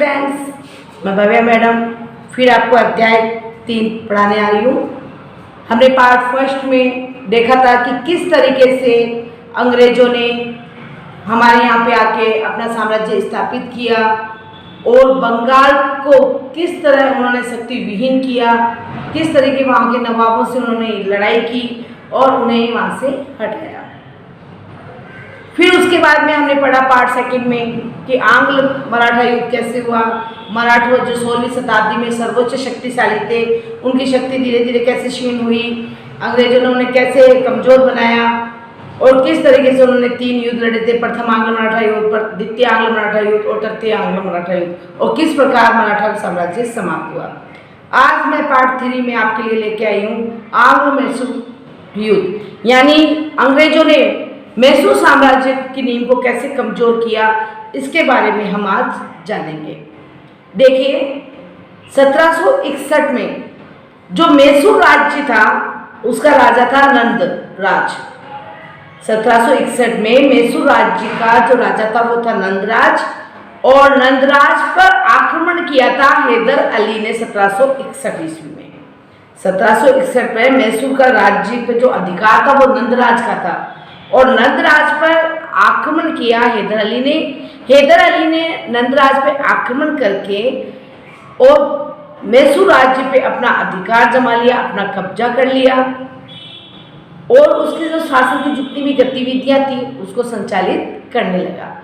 Students, मैं Bhavya madam फिर आपको अध्याय 3 पढ़ाने आई हूँ। हमने पार्ट फर्स्ट में देखा था कि किस तरीके से अंग्रेजों ने हमारे यहाँ पे आके अपना साम्राज्य स्थापित किया और बंगाल को किस तरह उन्होंने शक्ति विहीन किया, किस तरीके वहाँ के नवाबों से उन्होंने लड़ाई की और उन्हें वहाँ से हटाया। फिर उसके बाद में हमने पढ़ा पार्ट सेकंड में कि आंग्ल मराठा युद्ध कैसे हुआ। मराठा जो 16वीं शताब्दी में सर्वोच्च शक्तिशाली थे, उनकी शक्ति धीरे धीरे कैसे क्षीण हुई, अंग्रेजों ने उन्हें कैसे कमज़ोर बनाया और किस तरीके से उन्होंने 3 युद्ध लड़े थे, प्रथम आंग्ल मराठा युद्ध, द्वितीय आंग्ल मराठा युद्ध और तृतीय आंग्ल मराठा युद्ध, और किस प्रकार मराठा साम्राज्य समाप्त हुआ। आज मैं पार्ट 3 में आपके लिए लेके आई हूँ आंग्ल मैसूर युद्ध, यानी अंग्रेजों ने मैसूर साम्राज्य की नींव को कैसे कमजोर किया, इसके बारे में हम आज जानेंगे। देखिए 1761 में जो मैसूर राज्य था उसका राजा था नंद राज। 1761 में मैसूर राज्य का जो राजा था वो था नंदराज, और नंदराज पर आक्रमण किया था हैदर अली ने 1761 ईस्वी में। 1761 में मैसूर का राज्य पे जो अधिकार था वो नंदराज का था और नंदराज पर आक्रमण किया हैदर अली ने। हैदर अली ने नंदराज पे आक्रमण करके और मैसूर राज्य पे अपना अधिकार जमा लिया, अपना कब्जा कर लिया और उसके जो शासन की जितनी भी गतिविधियां थी उसको संचालित करने लगा।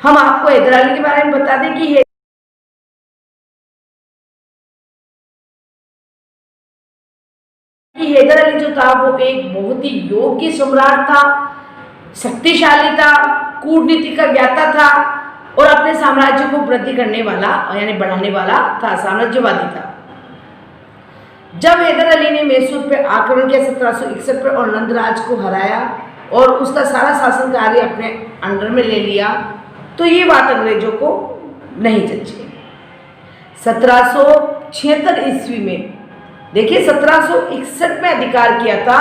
हम आपको हैदर अली के बारे में बता दें कि हैदर अली जो था वो एक बहुत ही योग्य सम्राट था, शक्तिशाली था, कूटनीति का ज्ञाता था और अपने साम्राज्य को वृद्धि करने वाला यानी बढ़ाने वाला था, साम्राज्यवादी था। जब हैदर अली ने मैसूर पे आक्रमण किया 1761 पर और नंदराज को हराया और उसका सारा शासन कार्य अपने अंडर में ले लिया, तो ये बात अंग्रेजों को नहीं जची। 1776 ईस्वी में देखिए 1761 में अधिकार किया था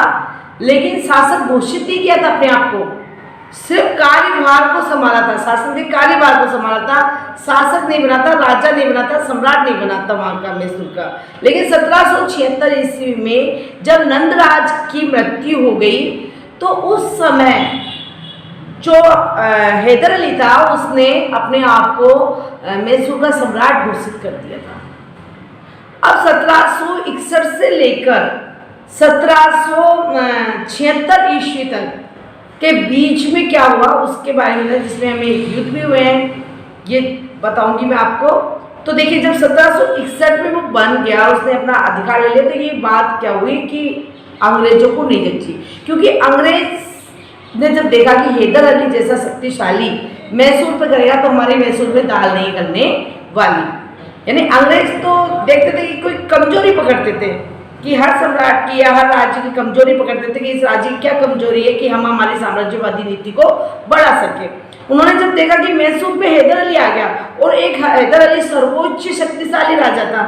लेकिन शासक घोषित नहीं किया था अपने आप को, सिर्फ कार्यभार को संभाला था, शासन के कार्यभार को संभाला था, शासक नहीं बना था, राजा नहीं बना था, सम्राट नहीं बना था वहां का मैसूर का। लेकिन 1776 ईस्वी में जब नंदराज की मृत्यु हो गई तो उस समय जो हैदर अली था उसने अपने आप को मैसूर का सम्राट घोषित कर दिया था। अब 1761 से लेकर 1776 ईस्वी तक के बीच में क्या हुआ उसके बारे में, जिसमें हमें युद्ध भी हुए हैं, ये बताऊंगी मैं आपको। तो देखिए जब 1761 में वो बन गया, उसने अपना अधिकार ले लिया, तो ये बात क्या हुई कि अंग्रेजों को नहीं जची, क्योंकि अंग्रेज ने जब देखा कि हैदर अली जैसा शक्तिशाली मैसूर पर करेगा तो हमारे मैसूर में दाल नहीं करने वाली, यानी अंग्रेज तो देखते थे कि कोई कमजोरी पकड़ते थे कि हर सम्राट की या हर राज्य की कमजोरी पकड़ते थे कि इस राज्य की क्या कमजोरी है कि हम हमारी साम्राज्यवादी नीति को बढ़ा सके। उन्होंने जब देखा कि मैसूर पे हैदर अली आ गया और एक हैदर अली सर्वोच्च शक्तिशाली राजा था,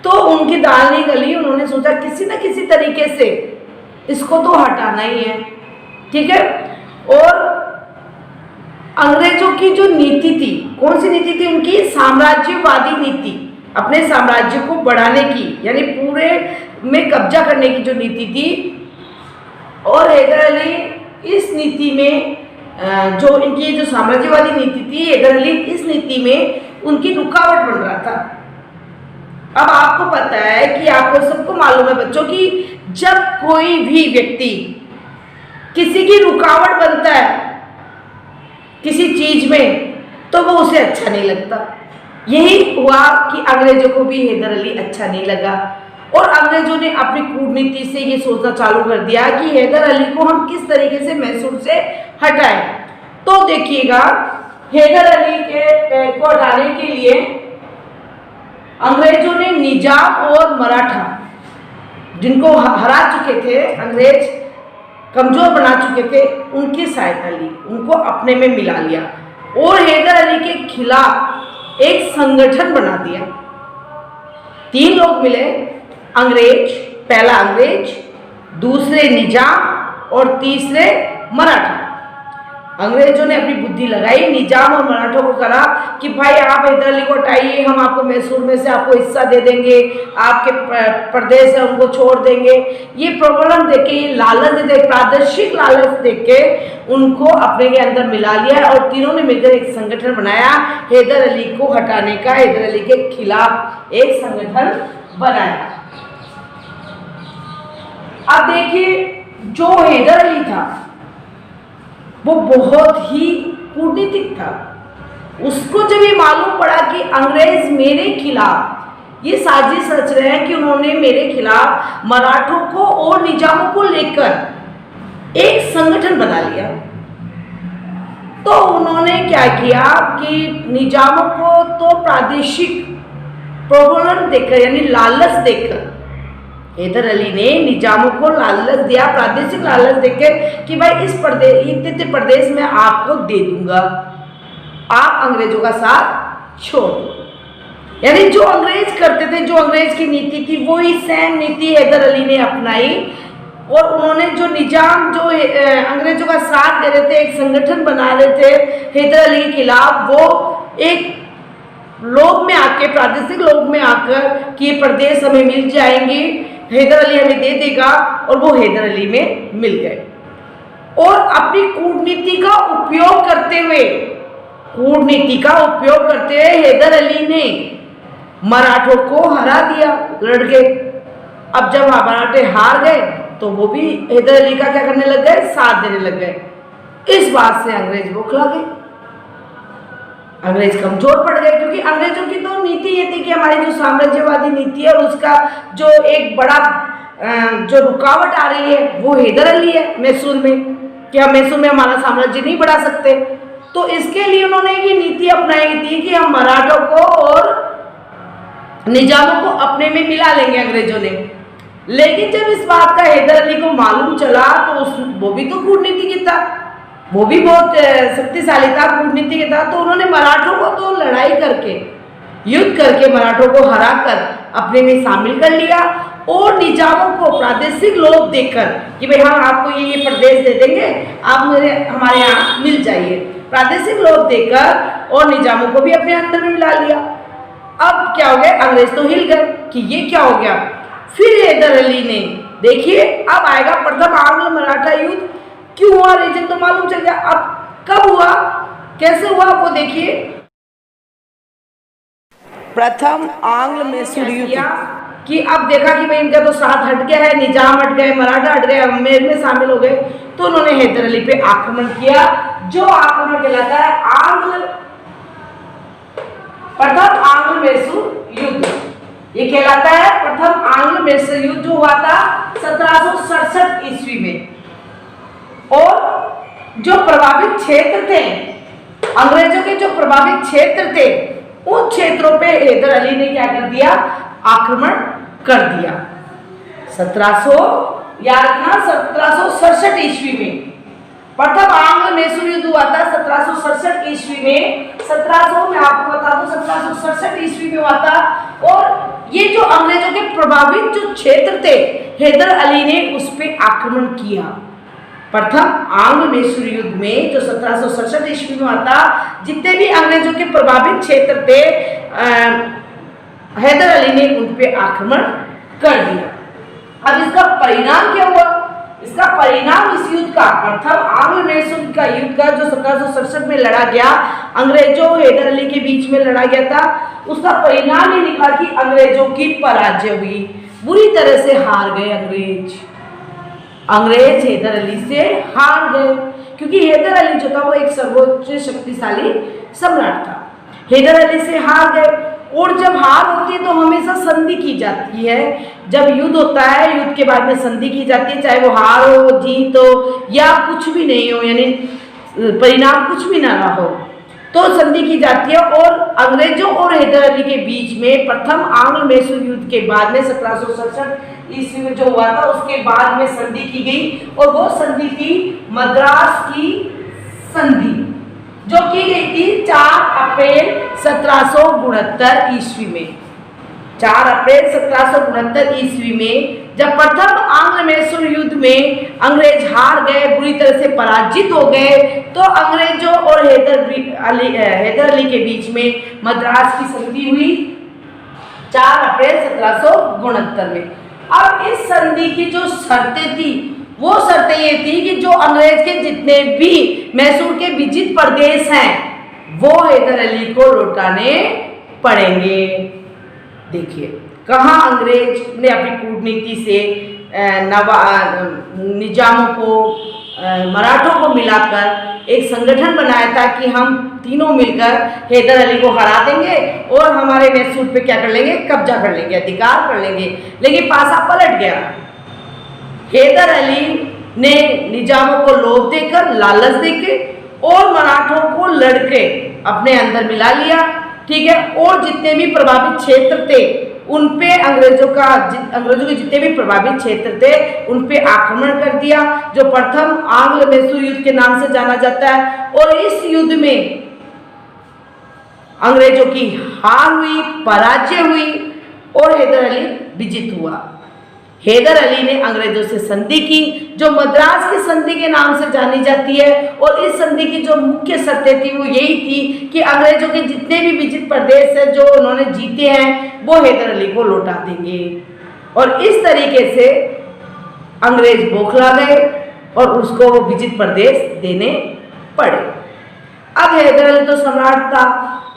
तो उनकी दाल नहीं गली। उन्होंने सोचा किसी न किसी तरीके से इसको तो हटाना ही है, ठीक है। और अंग्रेजों की जो नीति थी, कौन सी नीति थी उनकी? साम्राज्यवादी नीति, अपने साम्राज्य को बढ़ाने की, यानी पूरे में कब्जा करने की जो नीति थी। और हैदर अली इस नीति में जो इनकी जो साम्राज्यवादी नीति थी, हैदर अली इस नीति में उनकी रुकावट बन रहा था। अब आपको पता है कि आपको सबको मालूम है बच्चों कि जब कोई भी व्यक्ति किसी की रुकावट बनता है किसी चीज में तो वो उसे अच्छा नहीं लगता। यही हुआ कि अंग्रेजों को भी हैदर अली अच्छा नहीं लगा और अंग्रेजों ने अपनी कूटनीति से ये सोचना चालू कर दिया कि हैदर अली को हम किस तरीके से मैसूर से हटाएं। तो देखिएगा हैदर अली को हटाने के लिए अंग्रेजों ने निजाम और मराठा, जिनको हरा चुके थे अंग्रेज, कमजोर बना चुके थे, उनकी सहायता ली, उनको अपने में मिला लिया और हैदर अली के खिलाफ एक संगठन बना दिया। 3 लोग मिले, अंग्रेज, पहला अंग्रेज, दूसरे निजाम और तीसरे मराठा। अंग्रेजों ने अपनी बुद्धि लगाई, निजाम और मराठों को करा कि भाई आप हैदर अली को हटाइए, हम आपको मैसूर में से आपको हिस्सा दे देंगे, आपके प्रदेश है उनको छोड़ देंगे। ये प्रॉब्लम देके, ये लालच देके, प्रादेशिक लालच देके उनको अपने के अंदर मिला लिया और तीनों ने मिलकर एक संगठन बनाया, हैदर अली को हटाने का, हैदर अली के खिलाफ एक संगठन बनाया। अब देखिए, जो हैदर अली था वो बहुत ही कूटनीतिक था। उसको जब ये मालूम पड़ा कि अंग्रेज मेरे खिलाफ ये साजिश रच रहे हैं कि उन्होंने मेरे खिलाफ मराठों को और निजामों को लेकर एक संगठन बना लिया, तो उन्होंने क्या किया कि निजामों को तो प्रादेशिक प्रलोभन देकर, यानी लालच देकर, हैदर अली ने निजामों को लालच दिया, प्रादेशिक लालच देकर कि भाई इस इतने प्रदेश में आपको दे दूंगा, आप अंग्रेजों का साथ छोड़ दो। यानी जो अंग्रेज करते थे, जो अंग्रेज की नीति थी, वही सेम नीति हैदर अली ने अपनाई और उन्होंने जो निजाम, जो अंग्रेजों का साथ दे रहे थे, एक संगठन बना रहे थे हैदर अली के खिलाफ, वो एक लोभ में आके, प्रादेशिक लोभ में आकर कि ये प्रदेश हमें मिल जाएंगे, हैदर अली हमें दे देगा, और वो हैदर अली में मिल गए। और अपनी कूटनीति का उपयोग करते हुए, हैदर अली ने मराठों को हरा दिया लड़ के। अब जब मराठे हार गए तो वो भी हैदर अली का क्या करने लग गए, साथ देने लग गए। इस बात से अंग्रेज बौखला गए, अंग्रेज कमजोर पड़ गए, क्योंकि अंग्रेजों की तो नीति ये थी कि हमारी जो साम्राज्यवादी नीति है उसका जो एक बड़ा जो रुकावट आ रही है वो हैदर अली है मैसूर में, कि हम मैसूर में हमारा साम्राज्य नहीं बढ़ा सकते। तो इसके लिए उन्होंने ये नीति अपनाई थी कि हम मराठों को और निजामों को अपने में मिला लेंगे अंग्रेजों ने। लेकिन जब इस बात का हैदर अली को मालूम चला तो वो भी तो कूटनीति की था, वो भी बहुत शक्तिशाली था, कूटनीति के था, तो उन्होंने मराठों को तो लड़ाई करके, युद्ध करके मराठों को हराकर अपने में शामिल कर लिया और निजामों को प्रादेशिक लोभ देकर कि भाई हम आपको ये प्रदेश दे देंगे, आप हमारे यहाँ मिल जाइए, प्रादेशिक लोभ देकर और निजामों को भी अपने अंदर में मिला लिया। अब क्या हो गया, अंग्रेज तो हिल गए कि ये क्या हो गया। फिर हैदर अली ने, देखिए अब आएगा प्रथम आंग्ल मराठा युद्ध। क्यों हुआ रीजन तो मालूम चल गया, अब कब हुआ, कैसे हुआ वो देखिए। प्रथम आंग्ल मैसूर युद्ध कि अब देखा कि भाई इनका तो साथ हट गया है, निजाम हट गए, मराठा हट गए, अमेर में शामिल हो गए, तो उन्होंने हैदर अली पे आक्रमण किया, जो आक्रमण कहलाता है प्रथम आंग्ल मैसूर युद्ध। ये कहलाता है प्रथम आंग्ल मैसूर युद्ध, जो हुआ था 1767 ईस्वी में। और जो प्रभावित क्षेत्र थे, अंग्रेजों के जो प्रभावित क्षेत्र थे, उन क्षेत्रों पे हैदर अली ने क्या कर दिया, आक्रमण कर दिया। 1767 ईस्वी में प्रथम आंग्ल मैसूर युद्ध हुआ था 1767 ईस्वी में। 1700 में आपको बता दूं 1767 ईस्वी में हुआ था। और ये जो अंग्रेजों के प्रभावित जो क्षेत्र थे, हैदर अली ने उस पर आक्रमण किया। प्रथम आंग्ल मैसूर युद्ध में जो 1767 ईस्वी में हुआ था, जितने भी अंग्रेजों के प्रभावित क्षेत्र थे, हैदर अली ने उन पे आक्रमण कर दिया। अब इसका परिणाम क्या हुआ, इसका परिणाम इस युद्ध का, प्रथम आंग्ल मैसूर का युद्ध का जो 1767 में लड़ा गया, अंग्रेजों हैदर अली के बीच में लड़ा गया था, उसका परिणाम ये निकला कि अंग्रेजों की पराजय हुई, बुरी तरह से हार गए अंग्रेज हैदर अली से हार गए, क्योंकि हैदर अली जो था वो एक सर्वोच्च शक्तिशाली सम्राट था। हैदर अली से हार गए, और जब हार होती है तो हमेशा संधि की जाती है। जब युद्ध होता है, युद्ध के बाद में संधि की जाती है, चाहे वो हार हो, जीत हो या कुछ भी नहीं हो, यानी परिणाम कुछ भी ना रहा हो, तो संधि की जाती है। और अंग्रेजों और हैदर अली के बीच में प्रथम आंग्ल मैसूर युद्ध के बाद में 1767 ईस्वी में जो हुआ था, उसके बाद में संधि की गई, और वो संधि थी मद्रास की संधि, जो की गई थी 4 अप्रैल 1769 ईस्वी में। 4 अप्रैल 1769 ईस्वी में जब प्रथम आंग्ल मैसूर युद्ध में अंग्रेज हार गए, बुरी तरह से पराजित हो गए, तो अंग्रेजों और हैदर अली के बीच में मद्रास की संधि हुई 4 अप्रैल 1769 में। अब इस संधि की जो शर्तें थी वो शर्तें ये थी कि जो अंग्रेज के जितने भी मैसूर के विजित प्रदेश हैं वो हैदर अली को लौटाने पड़ेंगे। देखिए कहाँ अंग्रेज ने अपनी कूटनीति से निजामों को, मराठों को मिलाकर एक संगठन बनाया था कि हम तीनों मिलकर हैदर अली को हरा देंगे और हमारे मैसूर पे क्या कर लेंगे, कब्जा कर लेंगे, अधिकार कर लेंगे। लेकिन पासा पलट गया। हैदर अली ने निजामों को लोभ देकर, लालच देकर और मराठों को लड़के अपने अंदर मिला लिया, ठीक है। और जितने भी प्रभावित क्षेत्र थे उन पे अंग्रेजों के जितने भी प्रभावित क्षेत्र थे उन पे आक्रमण कर दिया, जो प्रथम आंग्ल मैसूर युद्ध के नाम से जाना जाता है। और इस युद्ध में अंग्रेजों की हार हुई, पराजय हुई और हैदर अली विजित हुआ। हैदर अली ने अंग्रेजों से संधि की जो मद्रास की संधि के नाम से जानी जाती है। और इस संधि की जो मुख्य शर्तें थी वो यही थी कि अंग्रेजों के जितने भी विजित प्रदेश है जो उन्होंने जीते हैं वो हैदर अली को लौटा देंगे। और इस तरीके से अंग्रेज बौखला गए और उसको वो विजित प्रदेश देने पड़े। अब हैदर अली तो सम्राट था,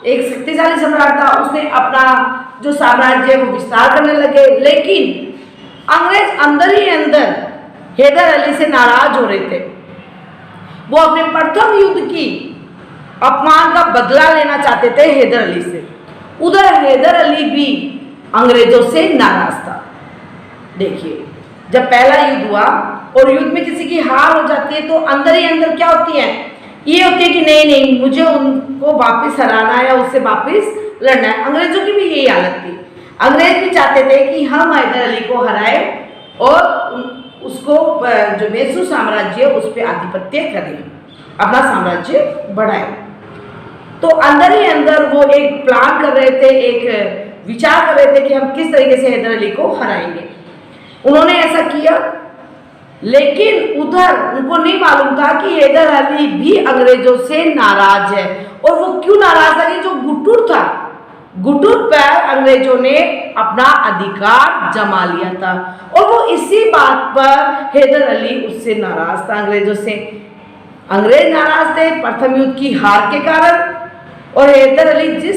एक शक्तिशाली सम्राट था, उसने अपना जो साम्राज्य है वो विस्तार करने लगे। लेकिन अंग्रेज अंदर ही अंदर हैदर अली से नाराज हो रहे थे। वो अपने प्रथम युद्ध की अपमान का बदला लेना चाहते थे हैदर अली से। उधर हैदर अली भी अंग्रेजों से नाराज था। देखिए जब पहला युद्ध हुआ और युद्ध में किसी की हार हो जाती है तो अंदर ही अंदर क्या होती है, ये होती है कि नहीं मुझे उनको वापस हराना है या उससे वापस लड़ना है। अंग्रेजों की भी यही हालत थी। अंग्रेज भी चाहते थे कि हम हैदर अली को हराएं और उसको जो मैसूर साम्राज्य है उस पर आधिपत्य करें, अपना साम्राज्य बढ़ाएं। तो अंदर ही अंदर वो एक प्लान कर रहे थे, एक विचार कर रहे थे कि हम किस तरीके से हैदर अली को हराएंगे। उन्होंने ऐसा किया, लेकिन उधर उनको नहीं मालूम था कि हैदर अली भी अंग्रेजों से नाराज है। और वो क्यों नाराज था कि जो गुटुर था, गुटुर पर अंग्रेजों ने अपना अधिकार जमा लिया था। और वो इसी बात पर हैदर अली उससे नाराज था, अंग्रेजों से। अंग्रेज नाराज थे प्रथम युद्ध की हार के कारण, और हैदर अली जिस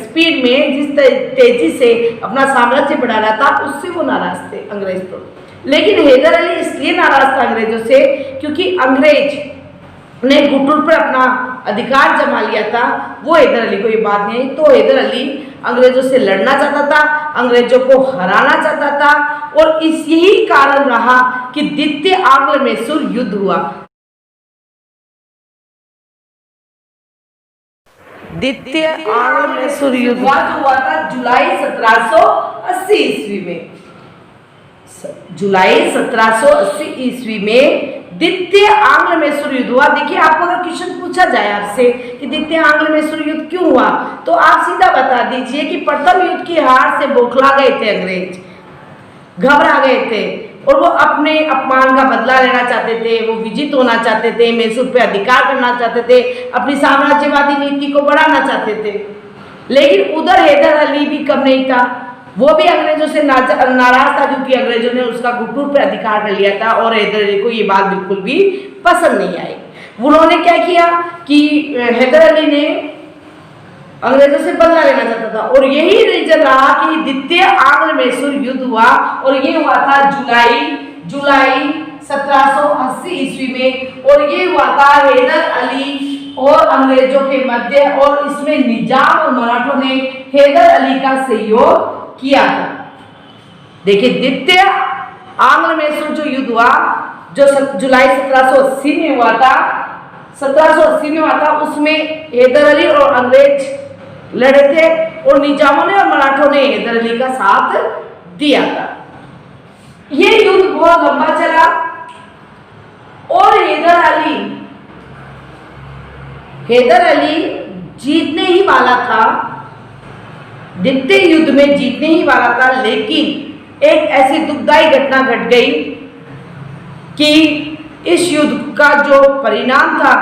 स्पीड में, जिस तेजी से अपना साम्राज्य बढ़ा रहा था उससे वो नाराज थे अंग्रेज तो। लेकिन हैदर अली इसलिए नाराज था अंग्रेजों से क्योंकि अंग्रेज ने गुटुर पर अपना अधिकार जमा लिया था। वो हैदर अली को ये बात नहीं आई, तो हैदर अली अंग्रेजों से लड़ना चाहता था, अंग्रेजों को हराना चाहता था। और इस यही कारण रहा कि द्वितीय आंग्ल मैसूर युद्ध हुआ। द्वितीय आंग्ल मैसूर युद्ध हुआ था जुलाई 1780 ईस्वी में। जुलाई 1780 ईस्वी में द्वितीय आंग्ल मैसूर युद्ध हुआ। देखिए आपको अगर क्वेश्चन पूछा जाए आपसे कि द्वितीय आंग्ल मैसूर युद्ध क्यों हुआ, तो आप सीधा बता दीजिए कि प्रथम युद्ध की हार से बौखला गए थे अंग्रेज, घबरा गए थे और वो अपने अपमान का बदला लेना चाहते थे। वो विजित होना चाहते थे, मैसूर पे अधिकार करना चाहते थे, अपनी साम्राज्यवादी नीति को बढ़ाना चाहते थे। लेकिन उधर हैदर अली भी कम नहीं था, वो भी अंग्रेजों से नाराज था क्योंकि अंग्रेजों ने उसका गुटुर पर अधिकार कर लिया था। और हैदर अली को ये बात बिल्कुल भी पसंद नहीं आई। उन्होंने क्या किया कि हैदर अली ने अंग्रेजों से बदला लेना चाहता था, और यही रीजन रहा कि द्वितीय आंग्ल मैसूर युद्ध हुआ। और ये हुआ था जुलाई 1780 ईस्वी में, और ये हुआ था हैदर अली और अंग्रेजों के मध्य। और इसमें निजाम और मराठों ने हैदर अली का सहयोग किया था। देखिए द्वितीय आंग्ल मैसूर जो युद्ध हुआ, जो जुलाई 1780 में हुआ था, 1780 में हुआ था, उसमें हैदर अली और अंग्रेज लड़े थे और निजामों ने और मराठों ने हैदर अली का साथ दिया था। ये युद्ध बहुत लंबा चला और हैदर अली जीतने ही वाला था, द्वितीय युद्ध में जीतने ही वाला था, लेकिन एक ऐसी दुखदाई घटना घट गई कि इस युद्ध का जो परिणाम था,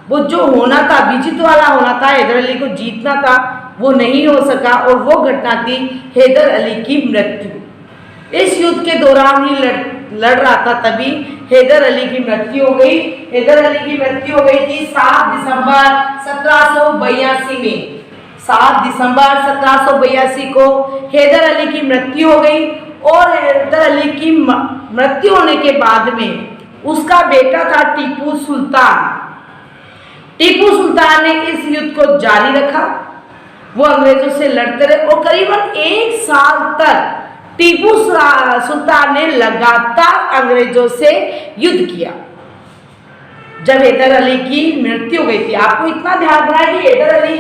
वो जो होना था, विजित वाला होना था, हैदर अली को जीतना था, वो नहीं हो सका। और वो घटना थी हैदर अली की मृत्यु। इस युद्ध के दौरान ही लड़ रहा था, तभी हैदर अली की मृत्यु हो गई। हैदर अली की मृत्यु हो गई थी 7 दिसंबर 1782 में। 7 दिसंबर 1782 को हैदर अली की मृत्यु हो गई। और हैदर अली की मृत्यु होने के बाद में उसका बेटा था टीपू सुल्तान। टीपू सुल्तान ने इस युद्ध को जारी रखा, वो अंग्रेजों से लड़ते रहे और करीबन 1 साल तक टीपू सुल्तान ने लगातार अंग्रेजों से युद्ध किया। जब हैदर अली की मृत्यु हो गई थी, आपको इतना ध्यान रखना है कि हैदर अली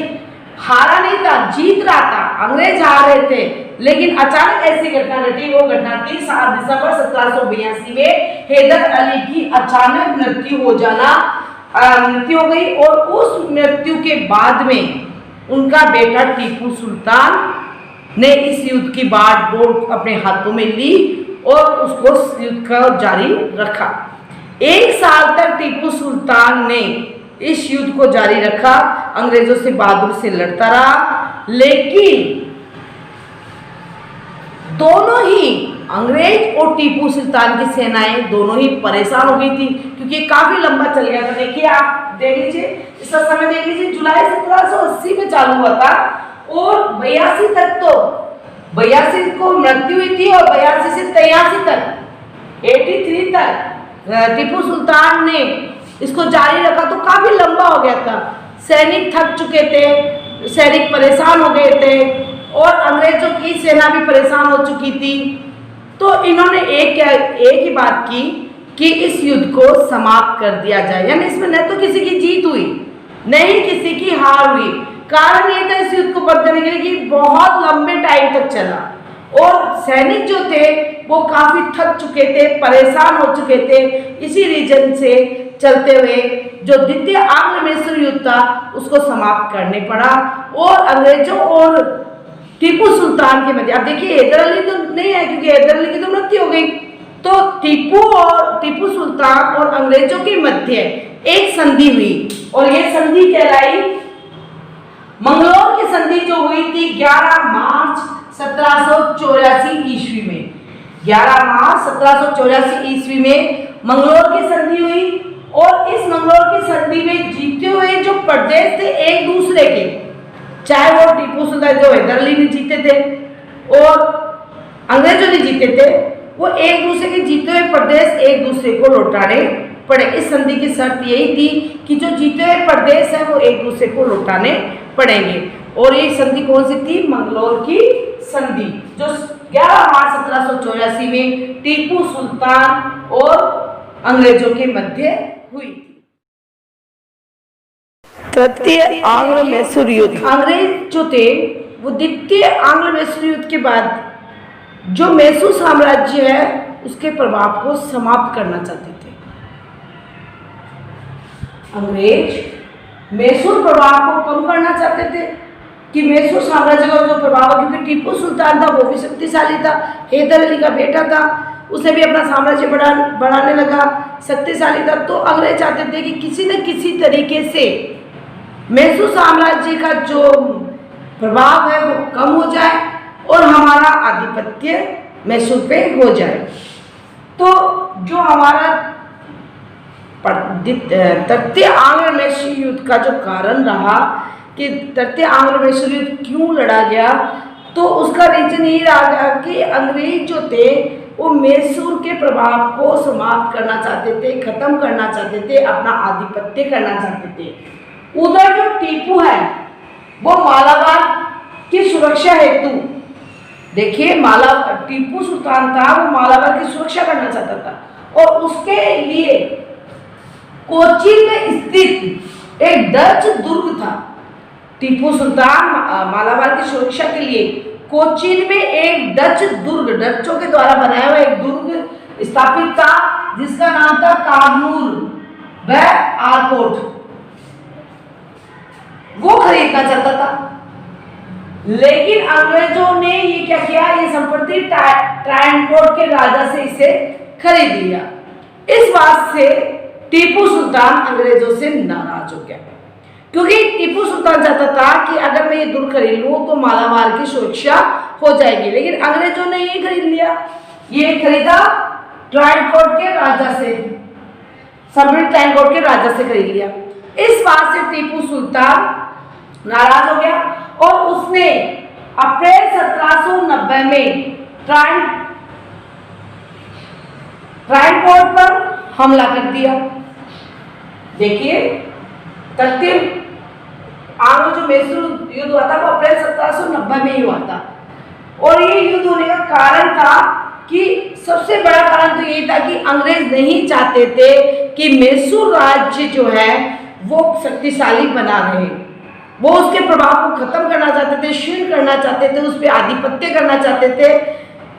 हारा नहीं था, जीत रहा था, अंग्रेज हार रहे थे, लेकिन अचानक ऐसी घटना घटी। वो घटना थी 7 दिसंबर 1782 में हैदर अली की अचानक मृत्यु हो गई। और उस मृत्यु के बाद में उनका बेटा टीपू सुल्तान ने इस युद्ध की बागडोर अपने हाथों में ली और उसको युद्ध का जारी रखा। 1 साल तक टीपू सुल्तान ने इस युद्ध को जारी रखा, अंग्रेजों से बहादुर से लड़ता रहा। लेकिन दोनों ही अंग्रेज और टीपू सुल्तान की सेनाएं दोनों ही परेशान हो गई थी, क्योंकि काफी लंबा चल गया था। देखिए, आप देख लीजिए, इसका समय देख लीजिए, जुलाई 1780 में चालू हुआ था और 82 तक, तो 82 को मृत्यु हुई थी और 82 से 83 तक 83 तक टीपू सुल्तान ने इसको जारी रखा। तो काफी लंबा हो गया था, सैनिक थक चुके थे, सैनिक परेशान हो गए थे और अंग्रेजों की सेना भी परेशान हो चुकी थी। तो इन्होंने एक ही बात की कि इस युद्ध को समाप्त कर दिया जाए, यानी इसमें न तो किसी की जीत हुई, न ही किसी की हार हुई। कारण ये था इस युद्ध को बंद करने के लिए कि बहुत लंबे टाइम तक चला और सैनिक जो थे वो काफी थक चुके थे, परेशान हो चुके थे। इसी रीजन से चलते हुए जो द्वितीय आंग्ल मैसूर युद्ध था उसको समाप्त करने पड़ा और अंग्रेजों और टीपू सुल्तान के मध्य। अब देखिए, हैदर अली तो नहीं है क्योंकि हैदर अली की तो मृत्यु हो गई, तो टीपू सुल्तान और अंग्रेजों के मध्य एक संधि हुई और ये संधि कहलाई मंगलौर की संधि, जो हुई थी 11 मार्च 1784 ईस्वी में। 11 मार्च 1784 ईस्वी में मंगलौर की संधि हुई और इस मंगलौर की संधि में जीते हुए जो प्रदेश थे एक दूसरे के, चाहे वो टीपू सुल्तान जो हैदर अली ने जीते थे और अंग्रेजों ने जीते थे, वो एक दूसरे के जीते हुए प्रदेश एक दूसरे को लौटाने पड़े। इस संधि की शर्त यही थी कि जो जीते हुए प्रदेश है वो एक दूसरे को लौटाने पड़ेंगे। और ये संधि कौन सी थी? मंगलौर की संधि, जो 11 मार्च 1784 में टीपू सुल्तान और अंग्रेजों के मध्य हुई। तृतीय आंग्ल मैसूर युद्ध। अंग्रेज जो थे वो द्वितीय आंग्ल मैसूर युद्ध के बाद जो मैसूर साम्राज्य है उसके प्रभाव को समाप्त करना चाहते थे। अंग्रेज मैसूर प्रभाव को कम करना चाहते थे कि मैसूर साम्राज्य का जो प्रभाव है, क्योंकि टीपू सुल्तान था वो भी शक्तिशाली था, हैदर अली का बेटा था, उसे भी अपना साम्राज्य बढ़ाने लगा, शक्तिशाली था। तो अंग्रेज चाहते थे कि किसी न किसी तरीके से मैसूर साम्राज्य का जो प्रभाव है वो कम हो जाए और हमारा आधिपत्य मैसूर पे हो जाए। तो जो हमारा तृतीय आंग्ल मैसूर युद्ध का जो कारण रहा कि तृतीय आंग्ल मैसूर युद्ध क्यों लड़ा गया, तो उसका रीजन ये रहा कि अंग्रेज जो थे वो मैसूर के प्रभाव को समाप्त करना चाहते थे, खत्म करना चाहते थे, अपना आधिपत्य करना चाहते थे। उधर जो टीपू है वो मालाबार की सुरक्षा हेतु, देखिए टीपू सुल्तान था, वो मालाबार की सुरक्षा करना चाहता था और उसके लिए कोचीन में स्थित एक डच दुर्ग था। टीपू सुल्तान मालाबार की सुरक्षा के लिए कोचीन में एक डच दुर्ग, डचों के द्वारा बनाया हुआ एक दुर्ग स्थापित था जिसका नाम था काबूल व आरकोट। वो खरीदना चाहता था लेकिन अंग्रेजों ने ये क्या किया, ये संपत्ति ट्रावनकोर के राजा से इसे खरीद लिया। इस बात से टीपू सुल्तान अंग्रेजों से नाराज हो गया, क्योंकि टीपू सुल्तान चाहता था कि अगर मैं ये दुर्ग खरीद लूं तो मालाबार की सुरक्षा हो जाएगी, लेकिन अंग्रेजों ने ये खरीद लिया। ये खरीदा ट्रावनकोर के राजा से, संपत्ति ट्रावनकोर के राजा से खरीद लिया। इस बात से टीपू सुल्तान नाराज हो गया और उसने अप्रैल 1790 में ट्रावनकोर पर हमला कर दिया। देखिए तथ्य, जो मैसूर युद्ध हुआ था वो अप्रैल 1790 में ही हुआ था, और ये युद्ध होने का कारण था कि सबसे बड़ा कारण तो ये था कि अंग्रेज नहीं चाहते थे कि मैसूर राज्य जो है वो शक्तिशाली बना रहे, वो उसके प्रभाव को खत्म करना चाहते थे, क्षीण करना चाहते थे, उस पर आधिपत्य करना चाहते थे।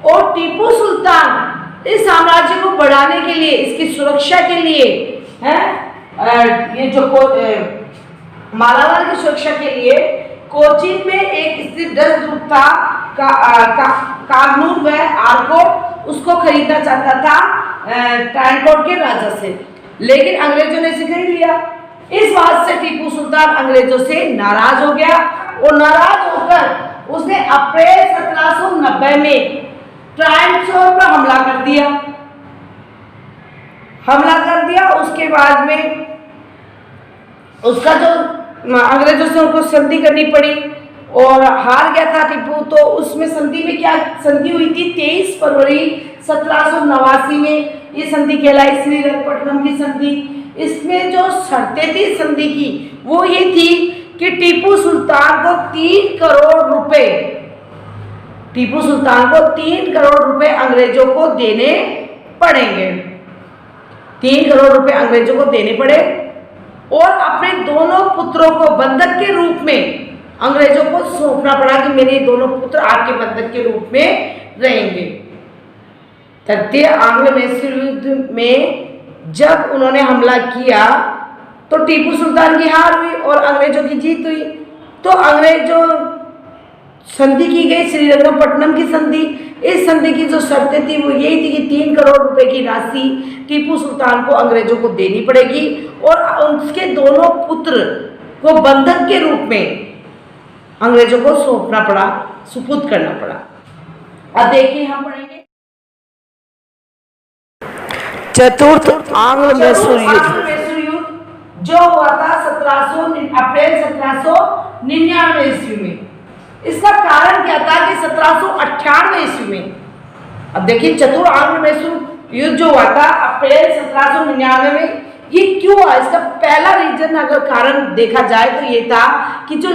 और टीपू सुल्तान इस साम्राज्य को बढ़ाने के लिए, इसकी सुरक्षा के लिए ये जो मालाबार की सुरक्षा के लिए कोचीन में एक स्थित डच दूत था कागनूर व आरकोट, उसको खरीदना चाहता था ट्रावनकोर के राजा से, लेकिन अंग्रेजों ने इसे खरीद लिया। इस बात से टीपू सुल्तान अंग्रेजों से नाराज हो गया और नाराज होकर उसने अप्रैल 1790 में ट्रावनकोर पर हमला कर दिया। उसके बाद में उसका जो अंग्रेजों से उनको संधि करनी पड़ी और हार गया था टीपू, तो उसमें संधि में क्या संधि हुई थी, 23 फरवरी 1789 में ये संधि कहलाई, श्रीरंगपट्टनम की संधि। इसमें जो शर्तें थी संधि की वो ये थी कि टीपू सुल्तान को 3 करोड़ रुपए अंग्रेजों को देने पड़ेंगे, 3 करोड़ रुपए अंग्रेजों को देने पड़े, और अपने दोनों पुत्रों को बंधक के रूप में अंग्रेजों को सौंपना पड़ा कि मेरे दोनों पुत्र आपके बंधक के रूप में रहेंगे। तृतीय आंग्ल मैसूर युद्ध में जब उन्होंने हमला किया तो टीपू सुल्तान की हार हुई और अंग्रेजों की जीत हुई। तो अंग्रेजों संधि की गई, श्रीरंगपट्टनम की संधि। इस संधि की जो शर्तें थी वो यही थी कि 3 करोड़ रुपए की राशि टीपू सुल्तान को अंग्रेजों को देनी पड़ेगी और उसके दोनों पुत्र को बंधक के रूप में अंग्रेजों को सौंपना पड़ा, सुपुर्द करना पड़ा। अब देखिए हम पढ़ेंगे चतुर्थ आंग्ल मैसूर युद्ध जो हुआ था अप्रैल 1799 ईस्वी में। इसका कारण क्या था कि 1798 ईस्वी में, अब देखिए चतुर्थ आंग्ल मैसूर युद्ध जो हुआ था अप्रैल 1799 में, ये क्यों हुआ? इसका पहला रीजन अगर कारण देखा जाए तो ये था कि जो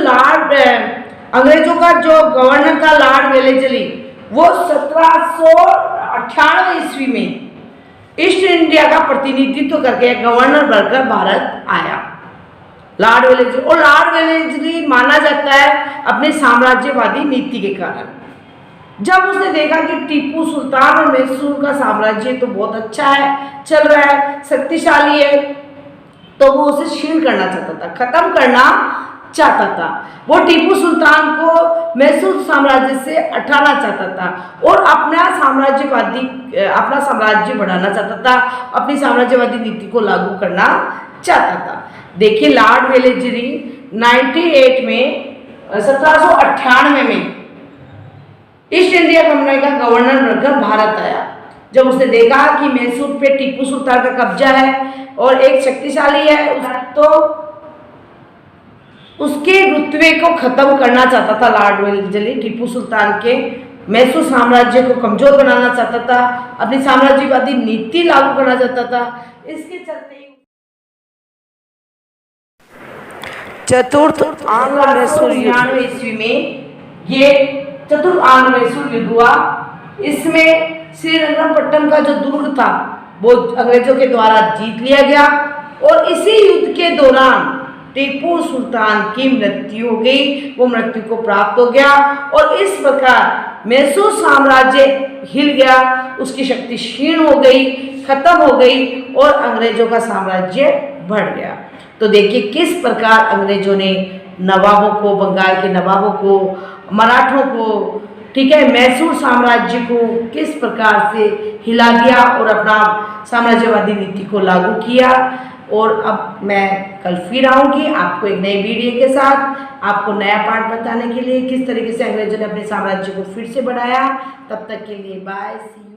अंग्रेजों का जो गवर्नर था लॉर्ड वेलेस्ली, वो 1798 ईस्वी में ईस्ट इंडिया का प्रतिनिधित्व करके गवर्नर बनकर भारत आया, लॉर्ड वेलेस्ली। और लॉर्ड वेलेस्ली माना जाता है अपने साम्राज्यवादी नीति के कारण। जब उसने देखा कि टीपू सुल्तान और मैसूर का साम्राज्य तो बहुत अच्छा है, चल रहा है, शक्तिशाली है, तो वो उसे क्षीण करना चाहता था, खत्म करना चाहता था। वो टीपू सुल्तान को मैसूर साम्राज्य से हटाना चाहता था और अपना साम्राज्य बढ़ाना चाहता था, अपनी साम्राज्यवादी नीति को लागू करना चाहता था। देखिए लॉर्ड वेलेस्ली 98 में 1798 में ईस्ट इंडिया कंपनी का गवर्नर बनकर भारत आया। जब उसने देखा कि मैसूर पे टीपू सुल्तान का कब्जा है और एक शक्तिशाली है, तो उसके रुतबे को खत्म करना चाहता था लॉर्ड वेलेस्ली, टीपू सुल्तान के मैसूर साम्राज्य को कमजोर बनाना चाहता था, अपनी साम्राज्यवादी नीति लागू करना चाहता था। इसके चलते चतुर्थ आंग्ल मैसूर ईस्वी में ये चतुर्थ आंग्ल मैसूर युद्ध हुआ। इसमें श्रीरंगपट्टनम का जो दुर्ग था वो अंग्रेजों के द्वारा जीत लिया गया और इसी युद्ध के दौरान टीपू सुल्तान की मृत्यु हो गई, वो मृत्यु को प्राप्त हो गया और इस प्रकार मैसूर साम्राज्य हिल गया, उसकी शक्ति क्षीण हो गई, खत्म हो गई और अंग्रेजों का साम्राज्य बढ़ गया। तो देखिए किस प्रकार अंग्रेजों ने नवाबों को, बंगाल के नवाबों को मराठों को, ठीक है, मैसूर साम्राज्य को किस प्रकार से हिला दिया और अपना साम्राज्यवादी नीति को लागू किया। और अब मैं कल फिर आऊँगी आपको एक नई वीडियो के साथ, आपको नया पाठ बताने के लिए किस तरीके से अंग्रेजों ने अपने साम्राज्य को फिर से बढ़ाया। तब तक के लिए बाय।